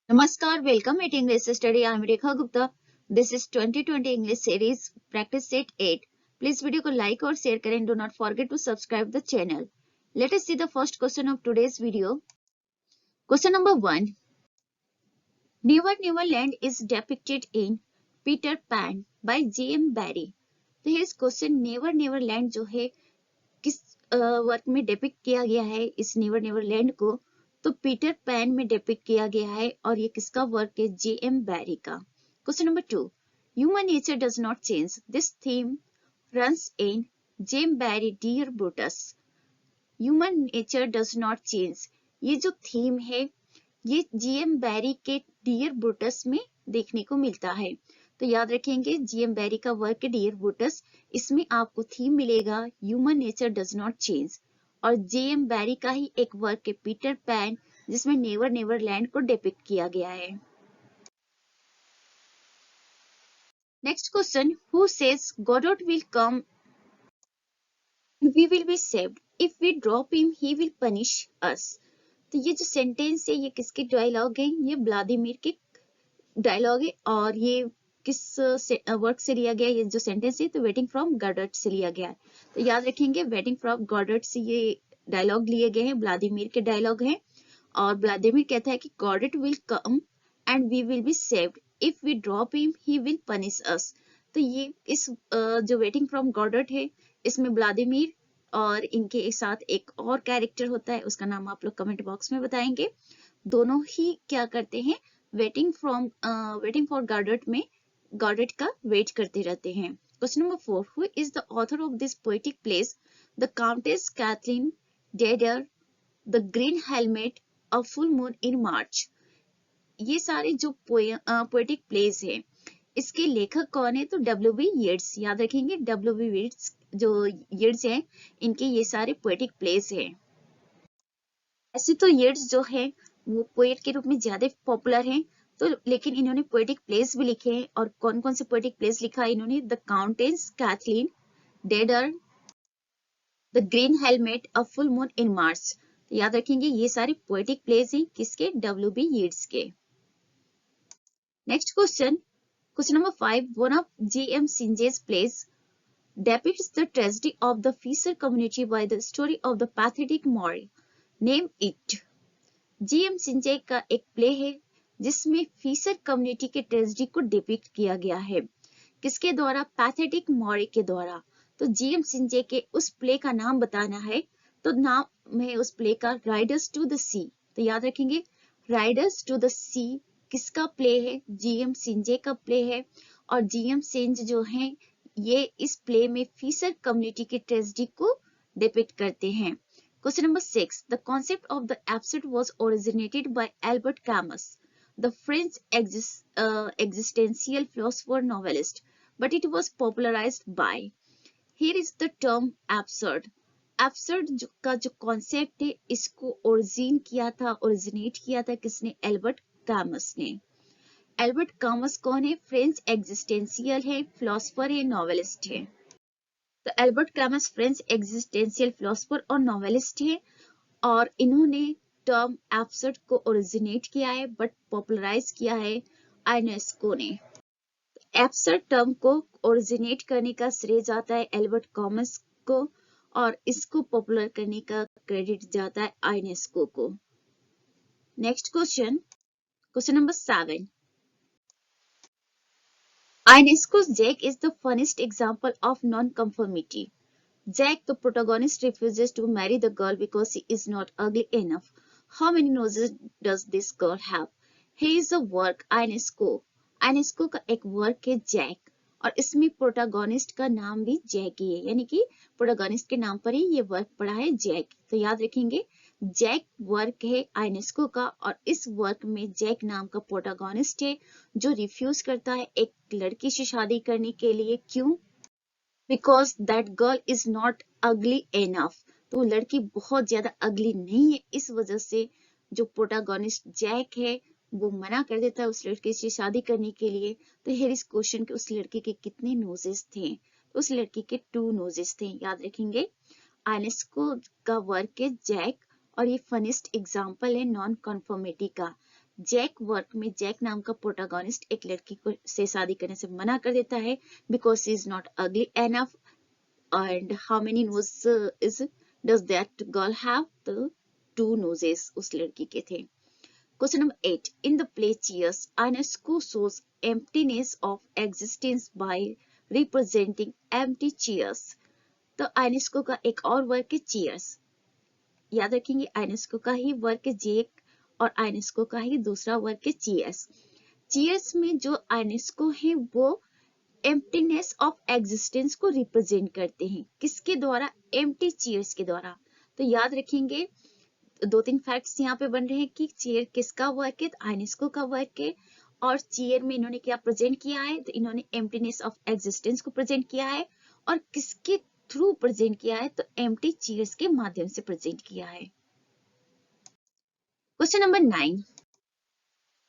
Namaskar, welcome at English Study. I am Rekha Gupta. This is 2020 English series practice set 8. Please video को like और share करें. Do not forget to subscribe the channel. Let us see the first question of today's video. Question number 1. Never Never Land is depicted in Peter Pan by J.M. Barrie. तो ये question never Never land जो है किस work में depict किया गया है इस नेवर नेवर लैंड को, तो पीटर पैन में डिपिक्ट किया गया है और ये किसका वर्क है? J.M. बैरी का। Question number 2, human nature does not change, this theme runs in J.M. Barrie dear Brutus. Human nature does not change, ये जो थीम है ये J.M. बैरी के डियर ब्रूटस में देखने को मिलता है। तो याद रखेंगे J.M. बैरी का वर्क है डियर ब्रूटस, इसमें आपको थीम मिलेगा human nature does not change, और J.M. बैरी का ही एक वर्क है पीटर पैन जिसमें नेवर नेवर लैंड को डिपिक्ट किया गया है। Next question, who says God will come we will be saved, if we drop him he will punish us. तो ये जो सेंटेंस है ये किसके डायलॉग है? ये व्लादिमीर के डायलॉग है और ये किस वर्क से लिया गया? ये जो सेंटेंस है तो वेटिंग फ्रॉम गॉडर्ड से लिया गया है। तो याद रखेंगे वेटिंग फ्रॉम गॉडर्ड से ये डायलॉग लिए गए हैं, व्लादिमीर के डायलॉग हैं। और व्लादिमीर कहता है कि God will come and we will be saved, if we drop him he will punish us. तो ये इस जो वेटिंग फ्रॉम गॉडर्ड है इसमें व्लादिमीर और इनके साथ एक और कैरेक्टर होता है, उसका नाम आप लोग कमेंट बॉक्स में बताएंगे। दोनों ही क्या करते हैं? वेटिंग फॉर गॉडर्ड में गॉडर्ड का वेट करते रहते हैं। Question number 4, who is the author of this poetic plays? The Countess Cathleen डेडर, the Green Helmet, a Full Moon in March. ये सारे जो पोएटिक प्लेस है इसके लेखक कौन है? तो W.B. येट्स। याद रखेंगे W.B. येट्स जो येट्स हैं इनके ये सारे पोएटिक प्लेस हैं। ऐसे तो येट्स जो है वो पोएट के रूप में ज्यादा पॉपुलर हैं, तो लेकिन इन्होंने पोएटिक प्लेस भी लिखे हैं। और कौन कौन से पोएटिक प्लेस लिखा है इन्होंने? द काउंटेस कैथलीन डेडर, the Green Helmet, a Full Moon in March. तो याद रखेंगे ये सारे पोएटिक प्लेस हैं किसके? W.B. येट्स के। Next question, question number 5, one of J.M. Singe's plays depicts the tragedy of the fisher community by the story of the pathetic Maury. Name it. J.M. Singe का एक प्ले है जिसमें Fisher community के tragedy को depict किया गया है। किसके द्वारा? पैथेटिक मॉरी के द्वारा। तो J.M. Singe के उस प्ले का नाम बताना है, तो नाम है उस प्ले का राइडर्स टू द सी। तो याद रखेंगे राइडर्स टू द सी किसका प्ले है? J.M. Singe का प्ले है। और J.M. Singe जो है ये इस प्ले में फिशर कम्युनिटी के ट्रेजेडी को डिपिक्ट करते हैं। Question number 6. The concept of the absurd was originated by Albert Camus, the French existential philosopher novelist, but it was popularized by. Here is the term absurd. Absurd का जो concept है इसको originate किया था किसने? Albert कैमस ने। Albert कैमस कौन है? फ्रेंच एग्जिस्टेंशियल है, फिलोसफर है, नॉवेलिस्ट है। तो एल्बर्ट कैमस फ्रेंच एग्जिस्टेंशियल फिलोसफर और नॉवेलिस्ट है और इन्होंने टर्म एब्सर्ड को ओरिजिनेट किया है बट पॉपुलराइज किया है आइनेस्को ने। एब्सर्ड टर्म को ओरिजिनेट करने का श्रेय जाता है एल्बर्ट कैमस को और इसको पॉपुलर करने का क्रेडिट जाता है आइनेस्को को। Next question, question number 7. Ionesco's Jack is the funniest example of non-conformity. Jack, the protagonist, refuses to marry the girl because she is not ugly enough. How many noses does this girl have? Here is a work, Ionesco. Ionesco का एक work है Jack और इसमें protagonist का नाम भी Jack ही है, यानी कि प्रोटागोनिस्ट के नाम पर ही ये वर्क पड़ा है जैक। तो याद रखेंगे जैक वर्क है आइनेस्को का और इस वर्क में जैक नाम का प्रोटागोनिस्ट है जो रिफ्यूज करता है एक लड़की से शादी करने के लिए। क्यों? Because that girl is not ugly enough. तो लड़की बहुत ज्यादा अगली नहीं है, इस वजह से जो प्रोटागोनिस्ट जैक है वो मना कर देता है उस लड़की से शादी करने के लिए। तो हियर इज क्वेश्चन कि उस लड़की के कितने नोजेस थे? तो उस लड़की के 2 नोजेस थे। याद रखेंगे आइनेस्को का वर्क है जैक और ये फनीस्ट एग्जाम्पल है नॉन कन्फर्मिटी का। जैक वर्क में जैक नाम का प्रोटागोनिस्ट एक लड़की को से शादी करने से मना कर देता है because she is not ugly enough and how many noses does that girl have? The 2 noses उस लड़की के थे। Question number 8 in the play Chairs Ionesco shows emptiness of existence by representing empty chairs। तो आइनेस्को का एक और work है cheers. याद रखेंगे आइनेस्को का ही वर्क है जेक और आइनेस्को का ही दूसरा वर्क है चीयर्स। चीयर्स में जो आइनेस्को है वो एम्प्टीनेस ऑफ एग्जिस्टेंस को रिप्रेजेंट करते हैं। किसके द्वारा? एम्प्टी चेयर्स के द्वारा। तो याद रखेंगे 2-3 फैक्ट्स यहाँ पे बन रहे हैं कि चेयर किसका वर्क है? आइनेस्को का वर्क है। और चेयर में इन्होंने क्या प्रेजेंट किया है? तो इन्होंने एम्प्टीनेस ऑफ एग्जिस्टेंस को प्रेजेंट किया है। और किसके थ्रू प्रेजेंट किया है? तो एम्प्टी चेयर्स के माध्यम से प्रेजेंट किया है। Question number 9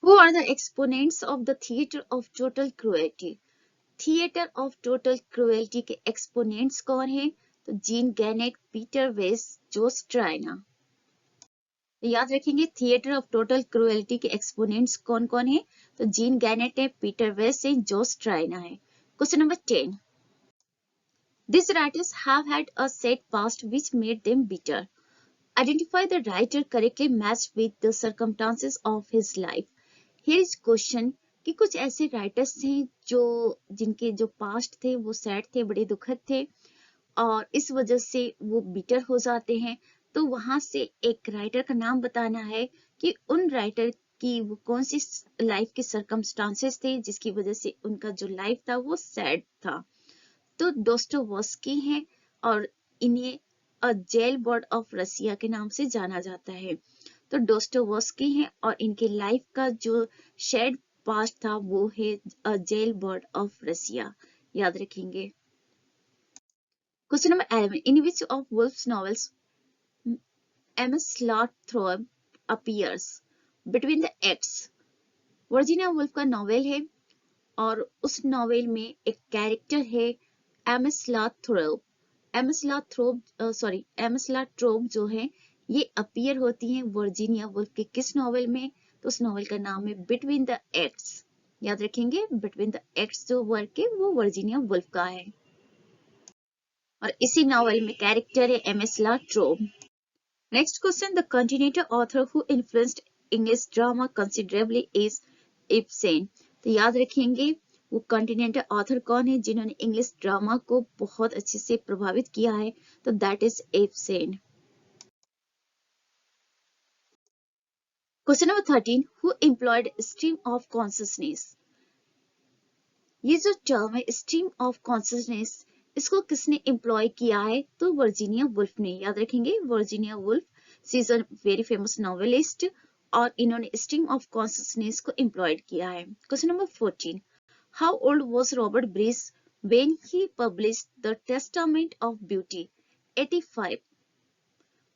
who are the exponents of the theatre of total cruelty? Theatre of total cruelty के एक्सपोनेंट्स कौन है? तो जीन गैनेट, पीटर वेस, जोस ट्राइना। याद रखेंगे थिएटर ऑफ टोटल क्रुएल्टी के एक्सपोनेंट्स कौन कौन है? तो जीन गैनेट है, पीटर वेस है, जोस ट्राइना है। Question number 10 These writers have had a sad past which made them bitter. Identify the writer correctly matched with the circumstances of his life. Here is question कि कुछ ऐसे राइटर्स थे जो जिनके जो पास्ट थे वो सैड थे, बड़े दुखद थे और इस वजह से वो बिटर हो जाते हैं। तो वहां से एक राइटर का नाम बताना है कि उन राइटर की वो कौन सी लाइफ के सर्कमस्टांसेस थे जिसकी वजह से उनका जो लाइफ था वो सैड था। तो डोस्टोवस्की हैं और इन्हें अ जेल बर्ड ऑफ रसिया के नाम से जाना जाता है। तो डोस्टोवस्की हैं और इनके लाइफ का जो शेड पास्ट था वो है a jailbird of Russia. याद रखेंगे। Question number 11 in which of Woolf's novels Ms La Trobe appears between the acts? Virginia Woolf का नॉवेल है और उस नॉवेल में एक कैरेक्टर है एमएस लॉथब्रोप। एमएस लॉथब्रोप जो है ये अपीयर होती हैं वर्जीनिया वुल्फ के किस नॉवेल में? तो उस नॉवेल का नाम है बिटवीन द एक्ट्स। याद रखेंगे बिटवीन द एक्ट्स जो वर्क है वो वर्जीनिया वुल्फ का है और इसी नॉवेल में कैरेक्टर है Ms La Trobe. Next question the continental author who influenced English drama considerably is Ibsen. तो याद रखेंगे वो कॉन्टिनेंटल ऑथर कौन है जिन्होंने इंग्लिश ड्रामा को बहुत अच्छे से प्रभावित किया है? तो that is Ibsen. Question number 13 who employed stream of consciousness? ये जो टर्म है स्ट्रीम ऑफ कॉन्शियसनेस इसको किसने एम्प्लॉय किया है? तो वर्जीनिया वुल्फ ने। याद रखेंगे Virginia Woolf she is a very famous novelist और इन्होंने स्ट्रीम ऑफ कॉन्शियसनेस को एम्प्लॉयड किया है। Question number 14 How old was Robert Bruce when he published The Testament of Beauty? 85.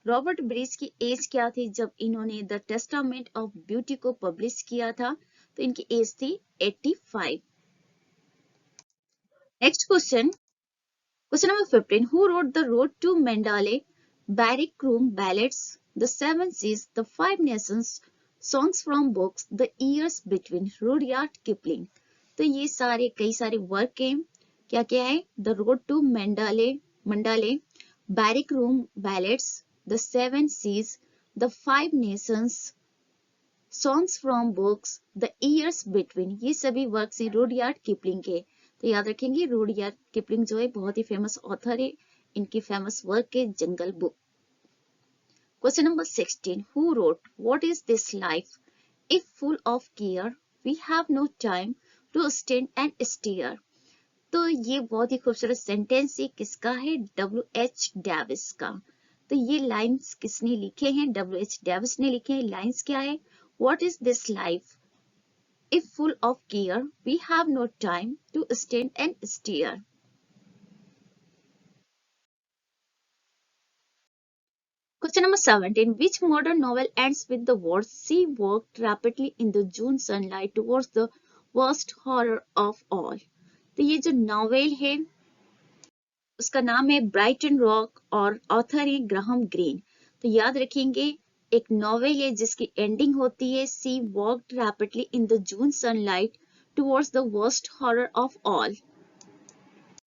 Robert Bridges की एज क्या थी जब इन्होंने द टेस्टामेंट ऑफ ब्यूटी को पब्लिश किया था? तो इनकी एज थी 85। Next question number 15 who wrote the road to Mandalay, barrack room ballads, the seven seas, the five nations, songs from books, the years between, Rudyard Kipling. तो ये सारे कई सारे वर्क हैं। क्या क्या है? The road to Mandalay, barrack room ballads, the seven seas, the five nations, songs from books, the years between. ये सभी वर्क हैं रुडयार्ड किपलिंग के। तो याद रखेंगे रुडयार्ड किपलिंग जो है बहुत ही फेमस ऑथर है। इनकी फेमस वर्क है Jungle Book. Question number 16 who wrote what is this life if full of care we have no time to stand and stare. तो ये बहुत ही खूबसूरत सेंटेंस है। किसका है? W.H. डेविस का। तो ये लाइंस किसने लिखे हैं? W.H. डेविस ने लिखे हैं। लाइंस क्या है? What is this life if full of care we have no time to stand and stare? Question number 17 which modern novel ends with the words she walked rapidly in the June sunlight towards the worst horror of all? तो ये जो novel है उसका नाम है Brighton rock और author है Graham green. तो याद रखेंगे एक नॉवेल है जिसकी एंडिंग होती है she walked rapidly in the June sunlight towards the worst horror of all.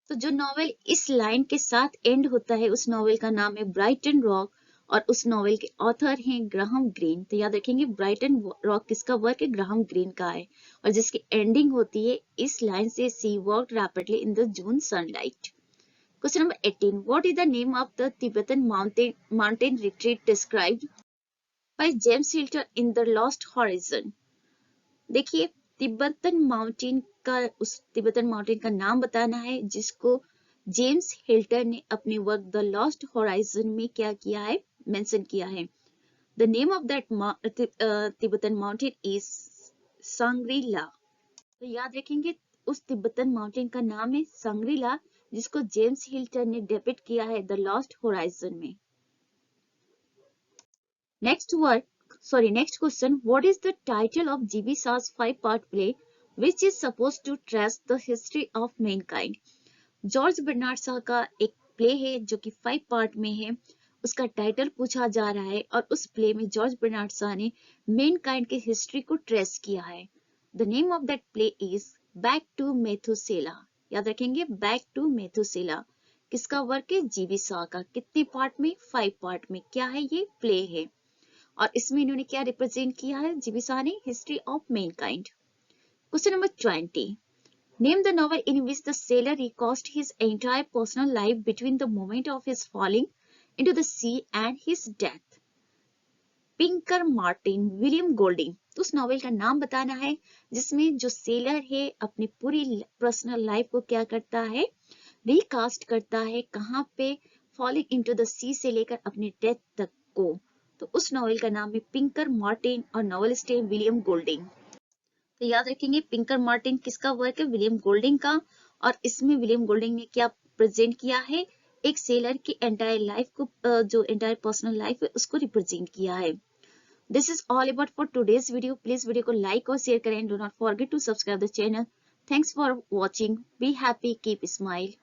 तो जो नॉवेल इस लाइन के साथ एंड होता है उस नॉवेल का नाम है ब्राइटन रॉक और उस नॉवेल के ऑथर हैं ग्राहम ग्रीन। तो याद रखेंगे ब्राइटन रॉक किसका वर्क है, ग्राहम ग्रीन का है, और जिसकी एंडिंग होती है इस लाइन से she walked rapidly in the June sunlight. Question number 18, what is the name of the Tibetan mountain retreat described by James Hilton in the Lost Horizon. देखिए तिब्बतन माउंटेन का नाम बताना है जिसको जेम्स हिल्टर ने अपने वर्क द लॉस्ट होराइजन में क्या किया है, मेंशन किया है। The name of that Tibetan mountain is Shangrila. तो याद रखेंगे उस तिब्बतन माउंटेन का नाम है सांग्रीला जिसको जेम्स हिल्टर ने डिपिक्ट किया है द लॉस्ट होराइजन में। Next question. What is the title of G.B. Shah's 5-part play which is supposed to trace the history of mankind? George Bernard Shaw का एक प्ले है जो कि 5 पार्ट में है, उसका टाइटल पूछा जा रहा है और उस प्ले में जॉर्ज बर्नार्ड शॉ ने मैनकाइंड की हिस्ट्री को ट्रेस किया है। The name of that play is back to Methuselah. याद रखेंगे बैक टू मेथुसेला किसका वर्क है, जीबी शॉ का। कितने पार्ट में, 5 पार्ट में। क्या है ये, प्ले है, और इसमें इन्होंने क्या रिप्रेजेंट किया है, जीबी शॉ ने, history of Mankind. Question number 20, name the novel in which the sailor recalls his entire personal life between the moment of his falling into the sea and his death. Pinker Martin, William Golding. तो उस novel का नाम बताना है जिसमें जो seller है अपनी पूरी पर्सनल लाइफ को क्या करता है, रिकास्ट करता है, कहाँ पे, फॉलिंग इनटू द सी से लेकर अपने डेथ तक को। तो उस नॉवेल का नाम है पिंकर मार्टिन और नॉवेलिस्ट है विलियम गोल्डिंग। तो याद रखेंगे पिंकर मार्टिन किसका वर्क है, विलियम गोल्डिंग का, और इसमें विलियम गोल्डिंग ने क्या प्रेजेंट किया है, एक सेलर की एंटायर लाइफ को, जो एंटायर पर्सनल लाइफ है उसको रिप्रेजेंट किया है। This is all about for today's video. Please video को लाइक और शेयर करें। Do not forget to subscribe the channel. Thanks for watching. Be happy, keep smile.